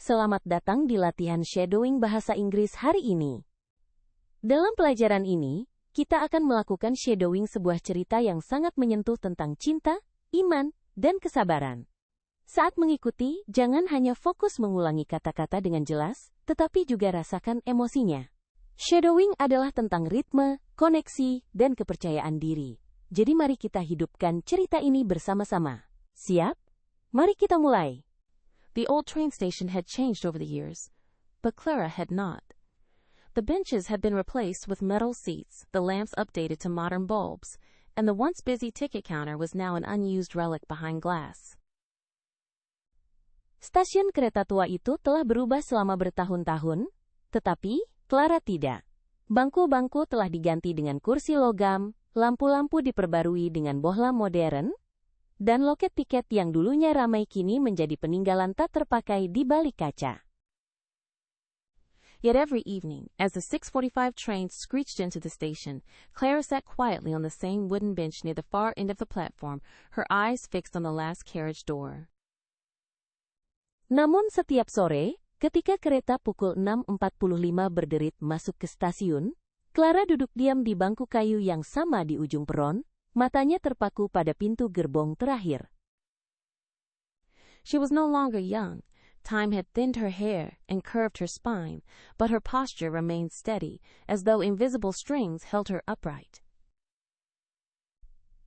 Selamat datang di latihan shadowing bahasa Inggris hari ini. Dalam pelajaran ini, kita akan melakukan shadowing sebuah cerita yang sangat menyentuh tentang cinta, iman, dan kesabaran. Saat mengikuti, jangan hanya fokus mengulangi kata-kata dengan jelas, tetapi juga rasakan emosinya. Shadowing adalah tentang ritme, koneksi, dan kepercayaan diri. Jadi mari kita hidupkan cerita ini bersama-sama. Siap? Mari kita mulai. The old train station had changed over the years, but Clara had not. The benches had been replaced with metal seats, the lamps updated to modern bulbs, and the once busy ticket counter was now an unused relic behind glass. Stasiun kereta tua itu telah berubah selama bertahun-tahun, tetapi Clara tidak. Bangku-bangku telah diganti dengan kursi logam, lampu-lampu diperbarui dengan bohlam modern, dan loket tiket yang dulunya ramai kini menjadi peninggalan tak terpakai di balik kaca. Yet every evening, as the 6:45 train screeched into the station, Clara sat quietly on the same wooden bench near the far end of the platform, her eyes fixed on the last carriage door. Namun setiap sore, ketika kereta pukul 6.45 berderit masuk ke stasiun, Clara duduk diam di bangku kayu yang sama di ujung peron, matanya terpaku pada pintu gerbong terakhir. She was no longer young. Time had thinned her hair and curved her spine, but her posture remained steady, as though invisible strings held her upright.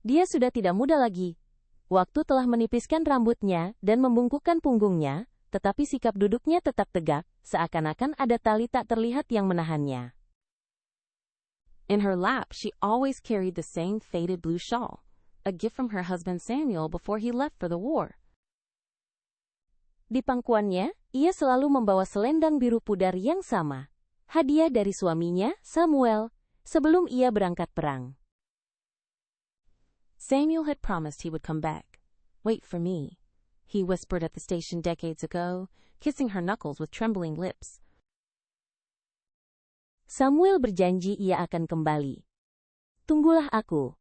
Dia sudah tidak muda lagi. Waktu telah menipiskan rambutnya dan membungkukkan punggungnya, tetapi sikap duduknya tetap tegak, seakan-akan ada tali tak terlihat yang menahannya. In her lap, she always carried the same faded blue shawl, a gift from her husband Samuel before he left for the war. Di pangkuannya, ia selalu membawa selendang biru pudar yang sama, hadiah dari suaminya, Samuel, sebelum ia berangkat perang. Samuel had promised he would come back. Wait for me, he whispered at the station decades ago, kissing her knuckles with trembling lips. Samuel berjanji ia akan kembali. Tunggulah aku.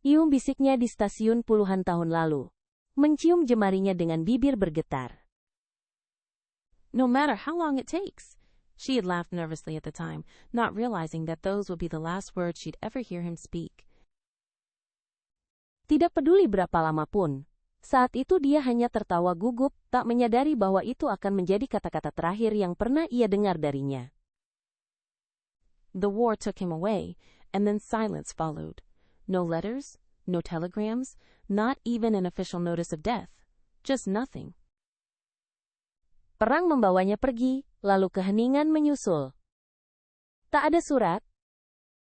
Iung bisiknya di stasiun puluhan tahun lalu. Mencium jemarinya dengan bibir bergetar. No matter how long it takes. She had laughed nervously at the time, not realizing that those would be the last words she'd ever hear him speak. Tidak peduli berapa lama pun. Saat itu dia hanya tertawa gugup, tak menyadari bahwa itu akan menjadi kata-kata terakhir yang pernah ia dengar darinya. The war took him away, and then silence followed. No letters, no telegrams, not even an official notice of death. Just nothing. Perang membawanya pergi, lalu keheningan menyusul. Tak ada surat,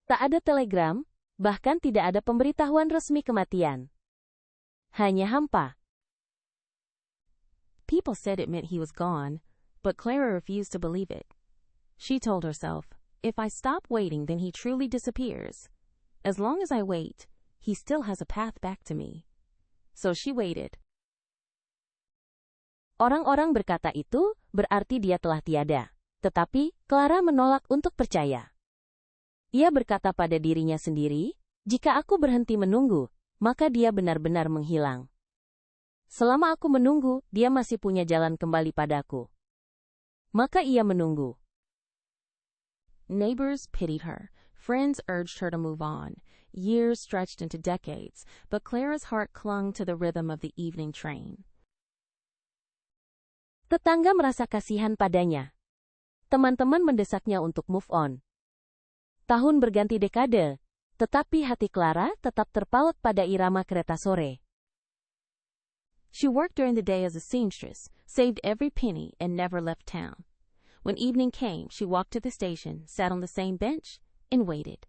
tak ada telegram, bahkan tidak ada pemberitahuan resmi kematian. Hanya hampa. People said it meant he was gone, but Clara refused to believe it. She told herself, if I stop waiting, then he truly disappears. As long as I wait, he still has a path back to me. So she waited. Orang-orang berkata itu berarti dia telah tiada. Tetapi, Clara menolak untuk percaya. Ia berkata pada dirinya sendiri, jika aku berhenti menunggu, maka dia benar-benar menghilang. Selama aku menunggu, dia masih punya jalan kembali padaku. Maka ia menunggu. Neighbors pitied her. Friends urged her to move on. Years stretched into decades, but Clara's heart clung to the rhythm of the evening train. Tetangga merasa kasihan padanya. Teman-teman mendesaknya untuk move on. Tahun berganti dekade, tetapi hati Clara tetap terpaut pada irama kereta sore. She worked during the day as a seamstress, saved every penny, and never left town. When evening came, she walked to the station, sat on the same bench, and waited.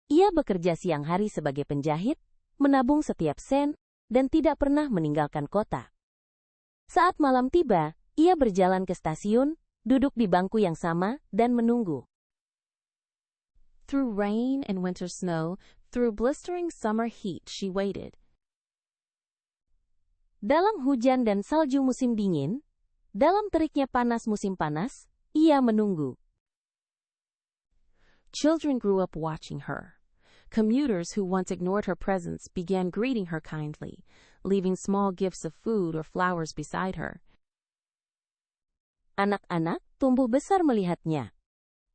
Ia bekerja siang hari sebagai penjahit, menabung setiap sen, dan tidak pernah meninggalkan kota. Saat malam tiba, ia berjalan ke stasiun, duduk di bangku yang sama, dan menunggu. Through rain and winter snow, through blistering summer heat, she waited. Dalam hujan dan salju musim dingin, dalam teriknya panas musim panas, ia menunggu. Children grew up watching her. Commuters who once ignored her presence began greeting her kindly, leaving small gifts of food or flowers beside her. Anak-anak tumbuh besar melihatnya.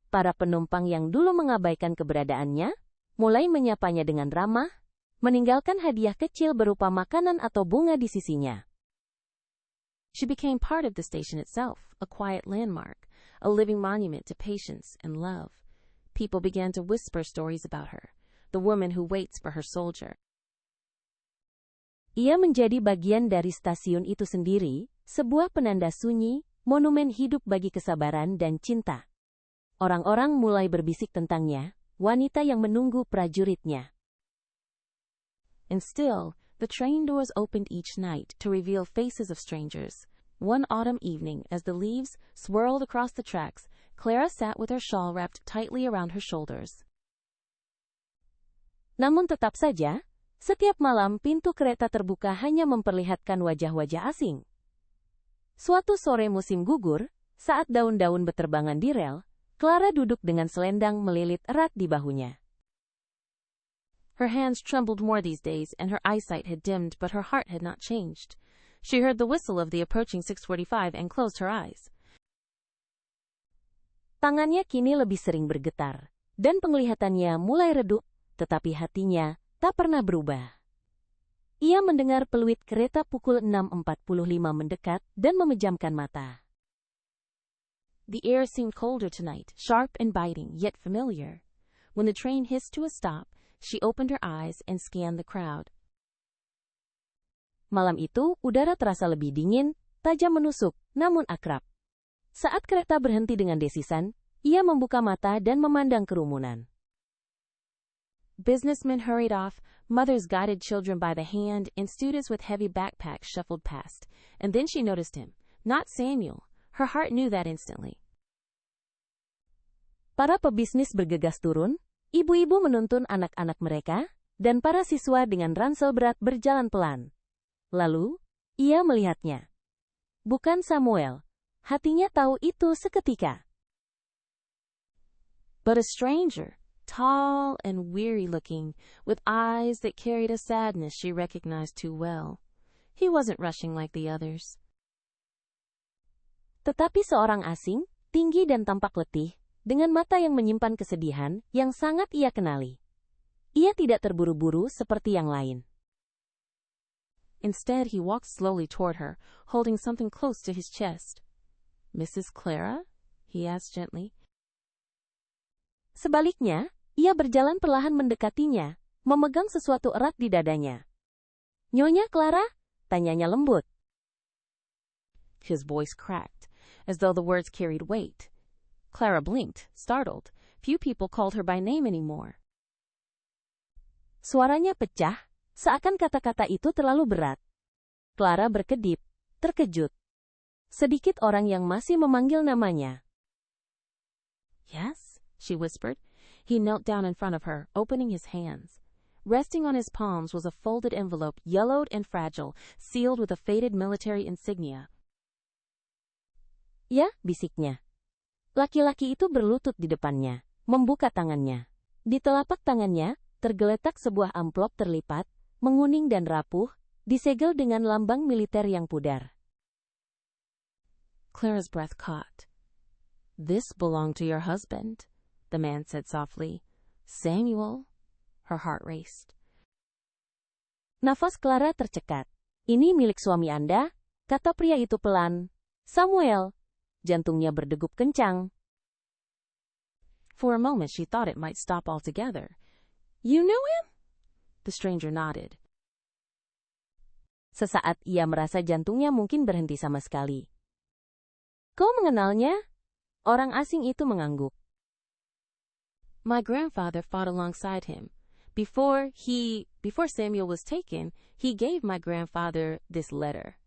Para penumpang yang dulu mengabaikan keberadaannya, mulai menyapanya dengan ramah, meninggalkan hadiah kecil berupa makanan atau bunga di sisinya. She became part of the station itself, a quiet landmark, a living monument to patience and love. People began to whisper stories about her, the woman who waits for her soldier. Ia menjadi bagian dari stasiun itu sendiri, sebuah penanda sunyi, monumen hidup bagi kesabaran dan cinta. Orang-orang mulai berbisik tentangnya, wanita yang menunggu prajuritnya. And still, the train doors opened each night to reveal faces of strangers. One autumn evening, as the leaves swirled across the tracks, Clara sat with her shawl wrapped tightly around her shoulders. Namun tetap saja, setiap malam pintu kereta terbuka hanya memperlihatkan wajah-wajah asing. Suatu sore musim gugur, saat daun-daun beterbangan di rel, Clara duduk dengan selendang melilit erat di bahunya. Her hands trembled more these days, and her eyesight had dimmed, but her heart had not changed. She heard the whistle of the approaching 6:45 and closed her eyes. Tangannya kini lebih sering bergetar, dan penglihatannya mulai redup, tetapi hatinya tak pernah berubah. Ia mendengar peluit kereta pukul 6.45 mendekat dan memejamkan mata. The air seemed colder tonight, sharp and biting, yet familiar. When the train hissed to a stop, she opened her eyes and scanned the crowd. Malam itu, udara terasa lebih dingin, tajam menusuk, namun akrab. Saat kereta berhenti dengan desisan, ia membuka mata dan memandang kerumunan. Businessmen hurried off, mothers guided children by the hand, and students with heavy backpacks shuffled past. And then she noticed him, not Samuel. Her heart knew that instantly. Para pebisnis bergegas turun, ibu-ibu menuntun anak-anak mereka, dan para siswa dengan ransel berat berjalan pelan. Lalu, ia melihatnya. Bukan Samuel. Hatinya tahu itu seketika. But a stranger, tall and weary-looking, with eyes that carried a sadness she recognized too well. He wasn't rushing like the others. Tetapi seorang asing, tinggi dan tampak letih, dengan mata yang menyimpan kesedihan yang sangat ia kenali. Ia tidak terburu-buru seperti yang lain. Instead, he walked slowly toward her, holding something close to his chest. "Mrs. Clara?" he asked gently. Sebaliknya, ia berjalan perlahan mendekatinya, memegang sesuatu erat di dadanya. "Nyonya Clara?" tanyanya lembut. His voice cracked, as though the words carried weight. Clara blinked, startled. Few people called her by name anymore. Suaranya pecah, seakan kata-kata itu terlalu berat. Clara berkedip, terkejut. Sedikit orang yang masih memanggil namanya. "Yes?" she whispered. He knelt down in front of her, opening his hands. Resting on his palms was a folded envelope, yellowed and fragile, sealed with a faded military insignia. "Ya," bisiknya. Laki-laki itu berlutut di depannya, membuka tangannya. Di telapak tangannya, tergeletak sebuah amplop terlipat, menguning dan rapuh, disegel dengan lambang militer yang pudar. Clara's breath caught. "This belonged to your husband," the man said softly. "Samuel." Her heart raced. Nafas Clara tercekat. "Ini milik suami Anda," kata pria itu pelan. "Samuel." Jantungnya berdegup kencang. For a moment she thought it might stop altogether. "You know him?" The stranger nodded. Sesaat ia merasa jantungnya mungkin berhenti sama sekali. "Kau mengenalnya?" Orang asing itu mengangguk. "My grandfather fought alongside him. Before Samuel was taken, he gave my grandfather this letter."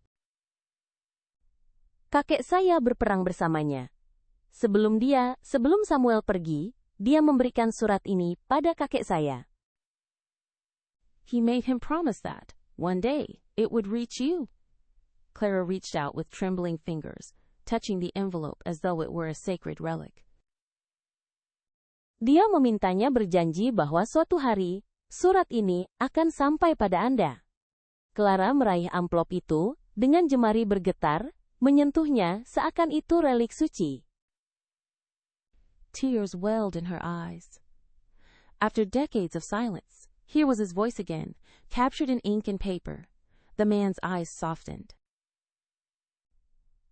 "Kakek saya berperang bersamanya. Sebelum Samuel pergi, dia memberikan surat ini pada kakek saya." "He made him promise that, one day, it would reach you." Clara reached out with trembling fingers, touching the envelope as though it were a sacred relic. "Dia memintanya berjanji bahwa suatu hari, Surat ini akan sampai pada Anda. Clara meraih amplop itu dengan jemari bergetar, menyentuhnya seakan itu relik suci. Tears welled in her eyes. After decades of silence, here was his voice again, captured in ink and paper. The man's eyes softened.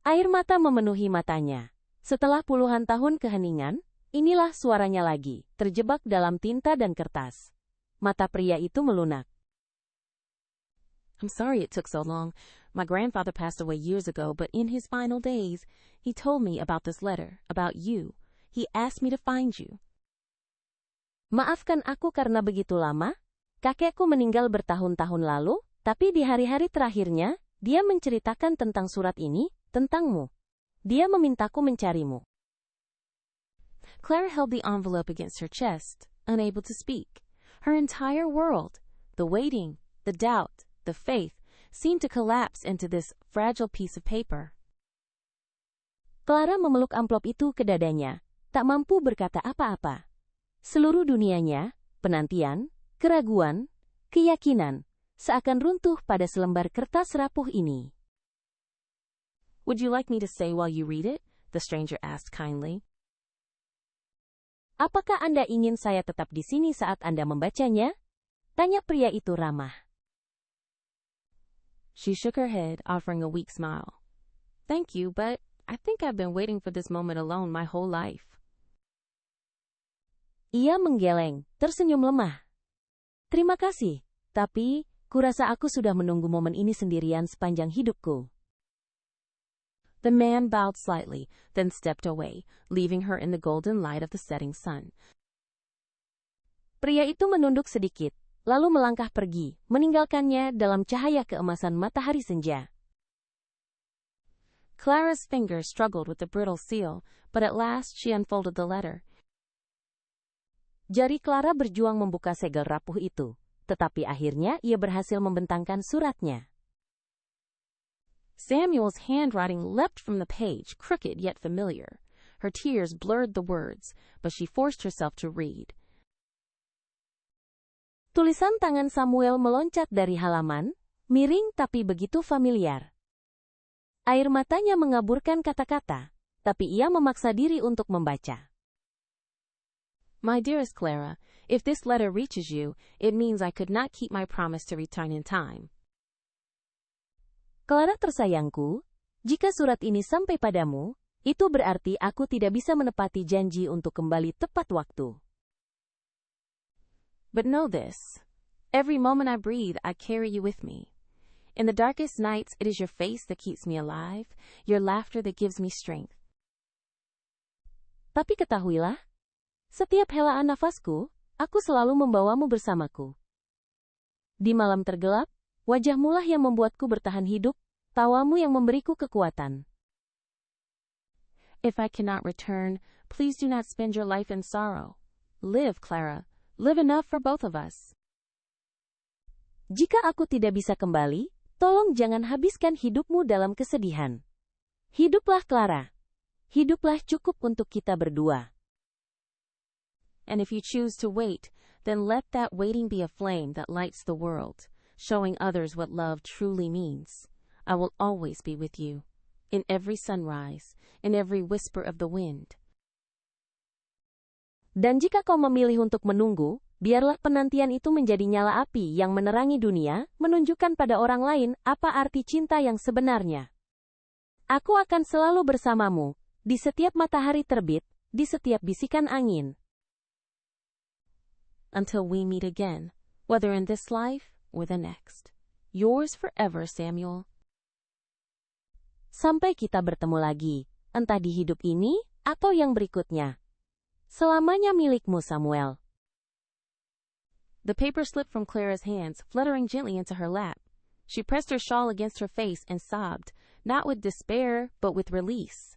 Air mata memenuhi matanya. Setelah puluhan tahun keheningan, inilah suaranya lagi, terjebak dalam tinta dan kertas. Mata pria itu melunak. I'm sorry it took so long. My grandfather passed away years ago, but in his final days, he told me about this letter, about you. He asked me to find you. Maafkan aku karena begitu lama. Kakekku meninggal bertahun-tahun lalu, tapi di hari-hari terakhirnya, dia menceritakan tentang surat ini, tentangmu. Dia memintaku mencarimu. Clara held the envelope against her chest, unable to speak. Her entire world, the waiting, the doubt, the faith, seemed to collapse into this fragile piece of paper. Clara memeluk amplop itu ke dadanya, tak mampu berkata apa-apa. Seluruh dunianya, penantian, keraguan, keyakinan, seakan runtuh pada selembar kertas rapuh ini. Would you like me to stay while you read it? The stranger asked kindly. Apakah Anda ingin saya tetap di sini saat Anda membacanya? Tanya pria itu ramah. She shook her head, offering a weak smile. Thank you, but I think I've been waiting for this moment alone my whole life. Ia menggeleng, tersenyum lemah. Terima kasih, tapi kurasa aku sudah menunggu momen ini sendirian sepanjang hidupku. The man bowed slightly, then stepped away, leaving her in the golden light of the setting sun. Pria itu menunduk sedikit, lalu melangkah pergi, meninggalkannya dalam cahaya keemasan matahari senja. Clara's fingers struggled with the brittle seal, but at last she unfolded the letter. Jari Clara berjuang membuka segel rapuh itu, tetapi akhirnya ia berhasil membentangkan suratnya. Samuel's handwriting leapt from the page, crooked yet familiar. Her tears blurred the words, but she forced herself to read. Tulisan tangan Samuel meloncat dari halaman, miring tapi begitu familiar. Air matanya mengaburkan kata-kata, tapi ia memaksa diri untuk membaca. My dearest Clara, if this letter reaches you, it means I could not keep my promise to return in time. Clara tersayangku, jika surat ini sampai padamu, itu berarti aku tidak bisa menepati janji untuk kembali tepat waktu. But know this, every moment I breathe, I carry you with me. In the darkest nights, it is your face that keeps me alive, your laughter that gives me strength. Tapi ketahuilah, setiap helaan nafasku, aku selalu membawamu bersamaku. Di malam tergelap, wajahmulah yang membuatku bertahan hidup, tawamu yang memberiku kekuatan. If I cannot return, please do not spend your life in sorrow. Live, Clara. Live enough for both of us. Jika aku tidak bisa kembali, tolong jangan habiskan hidupmu dalam kesedihan. Hiduplah Clara. Hiduplah cukup untuk kita berdua. And if you choose to wait, then let that waiting be a flame that lights the world, showing others what love truly means. I will always be with you, in every sunrise, in every whisper of the wind. Dan jika kau memilih untuk menunggu, biarlah penantian itu menjadi nyala api yang menerangi dunia, menunjukkan pada orang lain apa arti cinta yang sebenarnya. Aku akan selalu bersamamu, di setiap matahari terbit, di setiap bisikan angin. Until we meet again, whether in this life or the next. Yours forever, Samuel. Sampai kita bertemu lagi, entah di hidup ini atau yang berikutnya. Selamanya milikmu, Samuel. The paper slipped from Clara's hands, fluttering gently into her lap. She pressed her shawl against her face and sobbed, not with despair, but with release.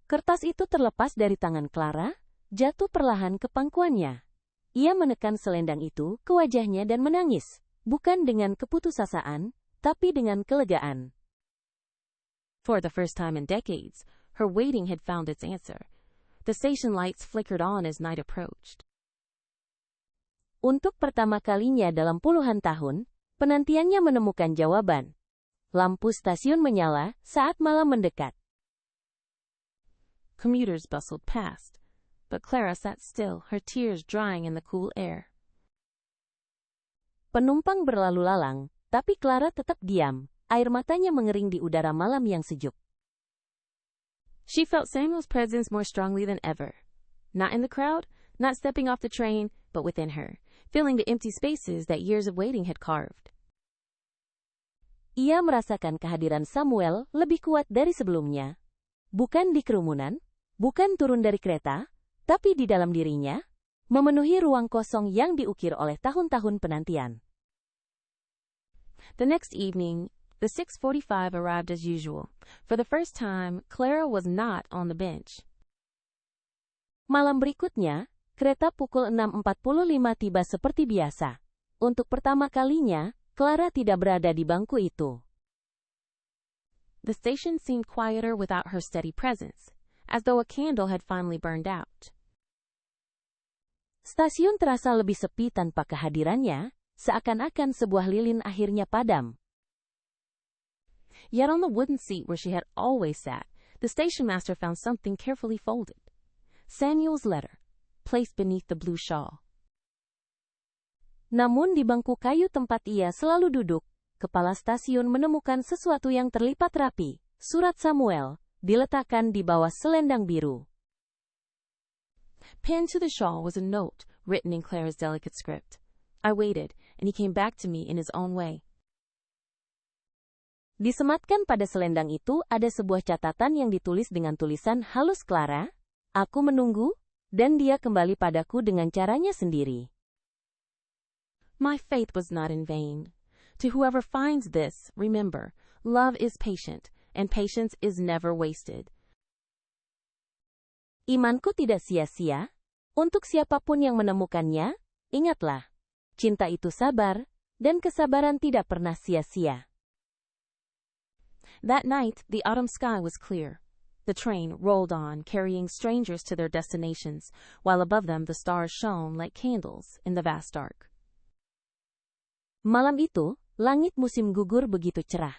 Kertas itu terlepas dari tangan Clara, jatuh perlahan ke pangkuannya. Ia menekan selendang itu ke wajahnya dan menangis, bukan dengan keputusasaan, tapi dengan kelegaan. For the first time in decades, her waiting had found its answer. The station lights flickered on as night approached. Untuk pertama kalinya dalam puluhan tahun, penantiannya menemukan jawaban. Lampu stasiun menyala saat malam mendekat. Commuters bustled past, but Clara sat still, her tears drying in the cool air. Penumpang berlalu lalang, tapi Clara tetap diam, air matanya mengering di udara malam yang sejuk. She felt Samuel's presence more strongly than ever. Not in the crowd, not stepping off the train, but within her, filling the empty spaces that years of waiting had carved. Ia merasakan kehadiran Samuel lebih kuat dari sebelumnya. Bukan di kerumunan, bukan turun dari kereta, tapi di dalam dirinya, memenuhi ruang kosong yang diukir oleh tahun-tahun penantian. The next evening, the 6:45 arrived as usual. For the first time, Clara was not on the bench. Malam berikutnya, kereta pukul 6.45 tiba seperti biasa. Untuk pertama kalinya, Clara tidak berada di bangku itu. The station seemed quieter without her steady presence, as though a candle had finally burned out. Stasiun terasa lebih sepi tanpa kehadirannya, seakan-akan sebuah lilin akhirnya padam. Yet on the wooden seat where she had always sat, the station master found something carefully folded. Samuel's letter, placed beneath the blue shawl. Namun di bangku kayu tempat ia selalu duduk, kepala stasiun menemukan sesuatu yang terlipat rapi. Surat Samuel, diletakkan di bawah selendang biru. Pinned to the shawl was a note written in Clara's delicate script. I waited, and he came back to me in his own way. Disematkan pada selendang itu ada sebuah catatan yang ditulis dengan tulisan halus Clara, aku menunggu, dan dia kembali padaku dengan caranya sendiri. My faith was not in vain. To whoever finds this, remember, love is patient, and patience is never wasted. Imanku tidak sia-sia. Untuk siapapun yang menemukannya, ingatlah, cinta itu sabar, dan kesabaran tidak pernah sia-sia. That night, the autumn sky was clear. The train rolled on, carrying strangers to their destinations, while above them the stars shone like candles in the vast dark. Malam itu, langit musim gugur begitu cerah.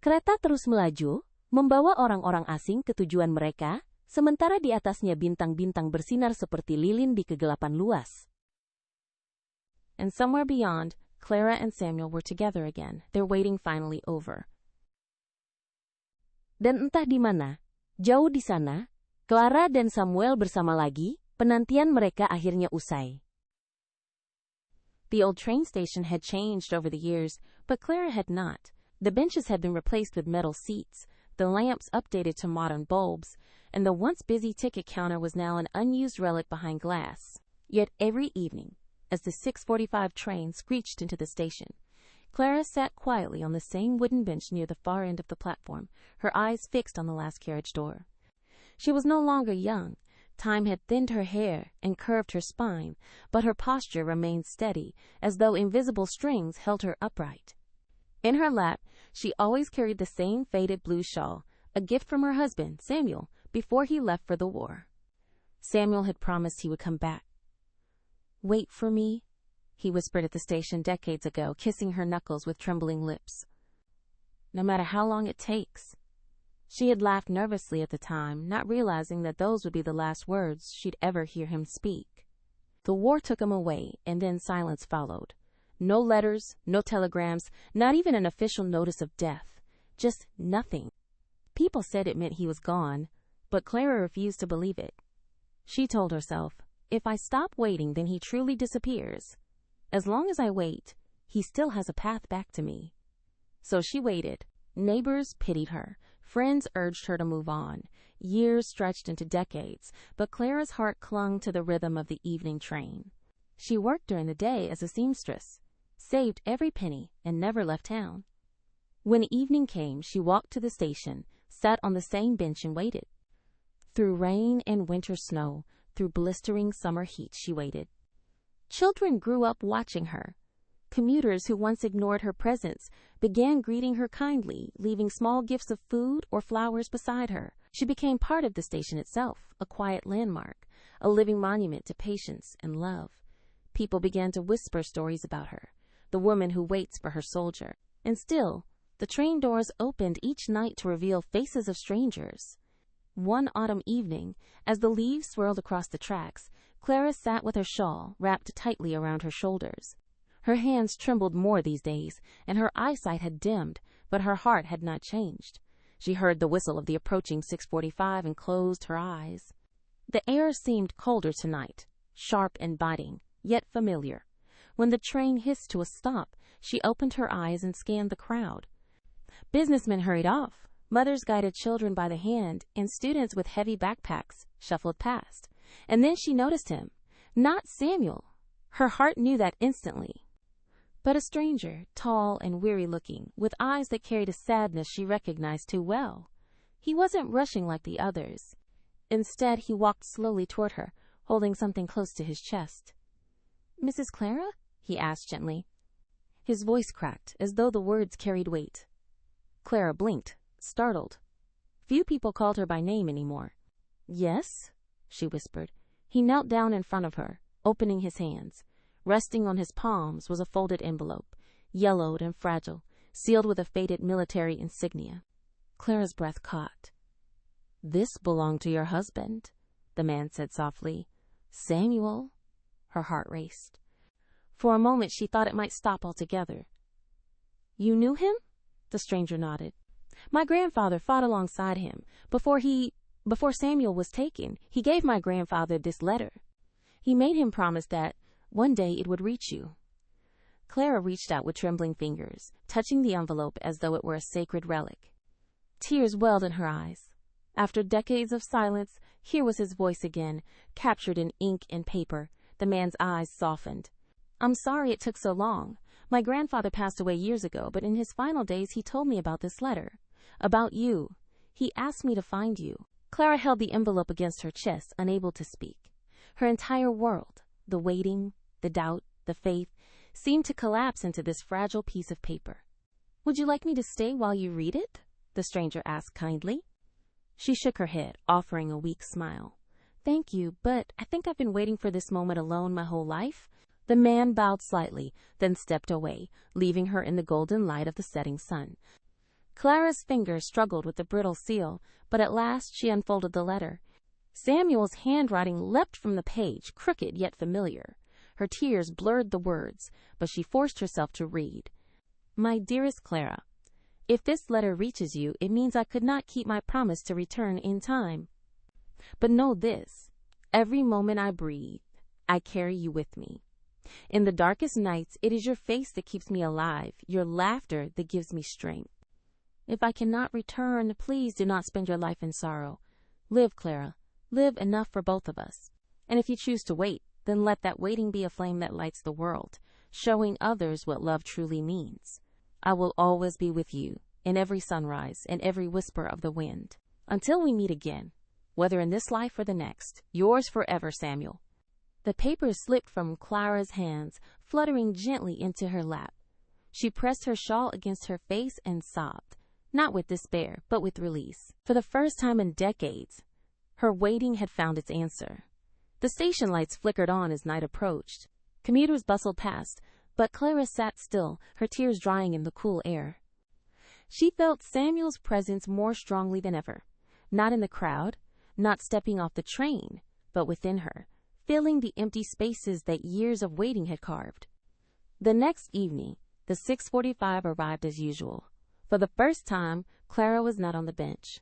Kereta terus melaju, membawa orang-orang asing ke tujuan mereka, sementara di atasnya bintang-bintang bersinar seperti lilin di kegelapan luas. And somewhere beyond, Clara and Samuel were together again, their waiting finally over. Dan entah di mana, jauh di sana, Clara dan Samuel bersama lagi, penantian mereka akhirnya usai. The old train station had changed over the years, but Clara had not. The benches had been replaced with metal seats, the lamps updated to modern bulbs, and the once busy ticket counter was now an unused relic behind glass. Yet every evening, as the 6:45 train screeched into the station, Clara sat quietly on the same wooden bench near the far end of the platform, her eyes fixed on the last carriage door. She was no longer young. Time had thinned her hair and curved her spine, but her posture remained steady, as though invisible strings held her upright. In her lap, she always carried the same faded blue shawl, a gift from her husband, Samuel, before he left for the war. Samuel had promised he would come back. "Wait for me," he whispered at the station decades ago, kissing her knuckles with trembling lips. "No matter how long it takes." She had laughed nervously at the time, not realizing that those would be the last words she'd ever hear him speak. The war took him away, and then silence followed. No letters, no telegrams, not even an official notice of death. Just nothing. People said it meant he was gone, but Clara refused to believe it. She told herself, if I stop waiting, then he truly disappears. As long as I wait, he still has a path back to me. So she waited. Neighbors pitied her. Friends urged her to move on. Years stretched into decades, but Clara's heart clung to the rhythm of the evening train. She worked during the day as a seamstress, saved every penny, and never left town. When evening came, she walked to the station, sat on the same bench and waited. Through rain and winter snow, through blistering summer heat, she waited. Children grew up watching her. Commuters who once ignored her presence began greeting her kindly, leaving small gifts of food or flowers beside her. She became part of the station itself, a quiet landmark, a living monument to patience and love. People began to whisper stories about her, the woman who waits for her soldier. And still, the train doors opened each night to reveal faces of strangers. One autumn evening, as the leaves swirled across the tracks, Clara sat with her shawl wrapped tightly around her shoulders. Her hands trembled more these days, and her eyesight had dimmed, but her heart had not changed. She heard the whistle of the approaching 6:45 and closed her eyes. The air seemed colder tonight, sharp and biting, yet familiar. When the train hissed to a stop, she opened her eyes and scanned the crowd. Businessmen hurried off, mothers guided children by the hand, and students with heavy backpacks shuffled past. And then she noticed him. Not Samuel. Her heart knew that instantly. But a stranger, tall and weary-looking, with eyes that carried a sadness she recognized too well. He wasn't rushing like the others. Instead, he walked slowly toward her, holding something close to his chest. "Mrs. Clara?" he asked gently. His voice cracked, as though the words carried weight. Clara blinked, startled. Few people called her by name anymore. "Yes?" she whispered. He knelt down in front of her, opening his hands. Resting on his palms was a folded envelope, yellowed and fragile, sealed with a faded military insignia. Clara's breath caught. "This belonged to your husband," the man said softly. "Samuel." Her heart raced. For a moment she thought it might stop altogether. "You knew him?" The stranger nodded. "My grandfather fought alongside him. Before Samuel was taken, he gave my grandfather this letter. He made him promise that one day it would reach you." Clara reached out with trembling fingers, touching the envelope as though it were a sacred relic. Tears welled in her eyes. After decades of silence, here was his voice again, captured in ink and paper. The man's eyes softened. "I'm sorry it took so long. My grandfather passed away years ago, but in his final days he told me about this letter. About you. He asked me to find you." Clara held the envelope against her chest, unable to speak. Her entire world, the waiting, the doubt, the faith, seemed to collapse into this fragile piece of paper. "Would you like me to stay while you read it?" the stranger asked kindly. She shook her head, offering a weak smile. "Thank you, but I think I've been waiting for this moment alone my whole life." The man bowed slightly, then stepped away, leaving her in the golden light of the setting sun. Clara's fingers struggled with the brittle seal, but at last she unfolded the letter. Samuel's handwriting leapt from the page, crooked yet familiar. Her tears blurred the words, but she forced herself to read. "My dearest Clara, if this letter reaches you, it means I could not keep my promise to return in time. But know this, every moment I breathe, I carry you with me. In the darkest nights, it is your face that keeps me alive, your laughter that gives me strength. If I cannot return, please do not spend your life in sorrow. Live, Clara, live enough for both of us. And if you choose to wait, then let that waiting be a flame that lights the world, showing others what love truly means. I will always be with you, in every sunrise and every whisper of the wind. Until we meet again, whether in this life or the next, yours forever, Samuel." The paper slipped from Clara's hands, fluttering gently into her lap. She pressed her shawl against her face and sobbed, not with despair, but with release. For the first time in decades, her waiting had found its answer. The station lights flickered on as night approached. Commuters bustled past, but Clara sat still, her tears drying in the cool air. She felt Samuel's presence more strongly than ever, not in the crowd, not stepping off the train, but within her, filling the empty spaces that years of waiting had carved. The next evening, the 6:45 arrived as usual. For the first time, Clara was not on the bench.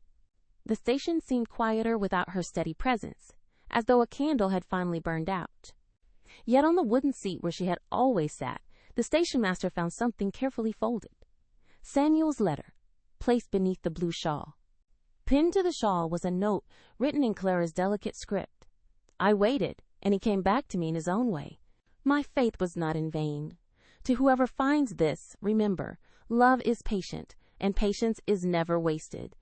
The station seemed quieter without her steady presence, as though a candle had finally burned out. Yet on the wooden seat where she had always sat, the station master found something carefully folded. Samuel's letter, placed beneath the blue shawl. Pinned to the shawl was a note written in Clara's delicate script. "I waited, and he came back to me in his own way. My faith was not in vain. To whoever finds this, remember, love is patient, and patience is never wasted."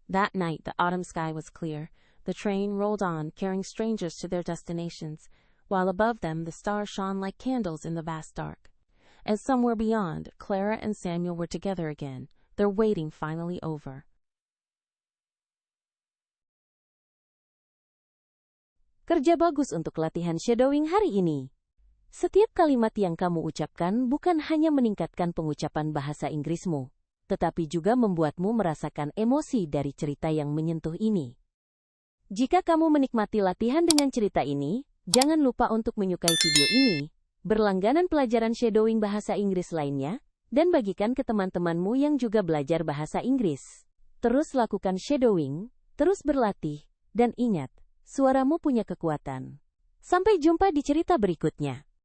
That night, the autumn sky was clear. The train rolled on, carrying strangers to their destinations, while above them the stars shone like candles in the vast dark. And somewhere beyond, Clara and Samuel were together again, their waiting finally over. Kerja bagus untuk latihan shadowing hari ini. Setiap kalimat yang kamu ucapkan bukan hanya meningkatkan pengucapan bahasa Inggrismu, tetapi juga membuatmu merasakan emosi dari cerita yang menyentuh ini. Jika kamu menikmati latihan dengan cerita ini, jangan lupa untuk menyukai video ini, berlangganan pelajaran shadowing bahasa Inggris lainnya, dan bagikan ke teman-temanmu yang juga belajar bahasa Inggris. Terus lakukan shadowing, terus berlatih, dan ingat, suaramu punya kekuatan. Sampai jumpa di cerita berikutnya.